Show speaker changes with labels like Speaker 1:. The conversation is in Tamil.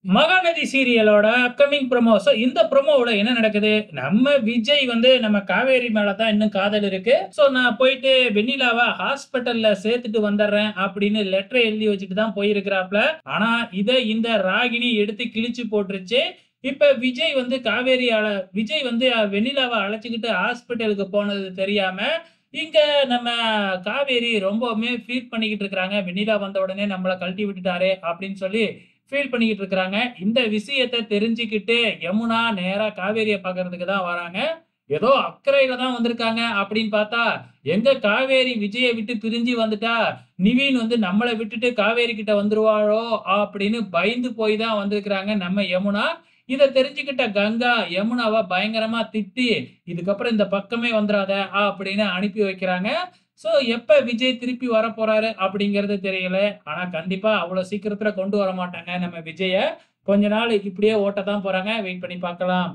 Speaker 1: Mahanadi சீரியலோட upcoming promo. இந்த ப்ரோமோவுல என்ன நடக்குது? நம்ம விஜய் வந்து நம்ம காவேரி மேல தான் இன்னும் காதல் இருக்கு. நான் போயிட்டு வெண்ணிலாவ ஹாஸ்பிட்டல்ல சேர்த்துட்டு வந்துடுறேன் அப்படின்னு லெட்டர் எழுதி வச்சுட்டு தான் போயிருக்கிறாப்ல. ஆனா இந்த ராகினி எடுத்து கிழிச்சு போட்டுருச்சு. இப்ப விஜய் வந்து வெண்ணிலாவ அழைச்சுக்கிட்டு ஹாஸ்பிட்டலுக்கு போனது தெரியாம, இங்க நம்ம காவேரி ரொம்பவுமே ஃபீல் பண்ணிக்கிட்டு இருக்காங்க. வெண்ணிலா வந்த உடனே நம்மள கழட்டி விட்டுட்டாரே அப்படின்னு சொல்லி ஃபீல் பண்ணிக்கிட்டு இருக்காங்க. இந்த விஷயத்த தெரிஞ்சுக்கிட்டு யமுனா நேரா காவேரிய பார்க்கறதுக்கு தான் வராங்க. ஏதோ அக்கறையில தான் வந்திருக்காங்க அப்படின்னு பார்த்தா, எங்க காவேரி விஜய விட்டு பிரிஞ்சு வந்துட்டா, நிவின் வந்து நம்மள விட்டுட்டு காவேரி கிட்ட வந்துருவாளோ அப்படின்னு பயந்து போய் தான் வந்திருக்கிறாங்க நம்ம யமுனா. இத தெரிஞ்சுக்கிட்ட கங்கா யமுனாவ பயங்கரமா திட்டி, இதுக்கப்புறம் இந்த பக்கமே வந்துராத அப்படின்னு அனுப்பி வைக்கிறாங்க. எப்ப விஜய் திருப்பி வரப்போறாரு அப்படிங்கிறது தெரியல. ஆனா கண்டிப்பா அவ்வளவு சீக்கிரத்துல கொண்டு வரமாட்டாங்க நம்ம விஜய. கொஞ்ச நாள் இப்படியே ஓட்டத்தான் போறாங்க. வெயிட் பண்ணி பார்க்கலாம்.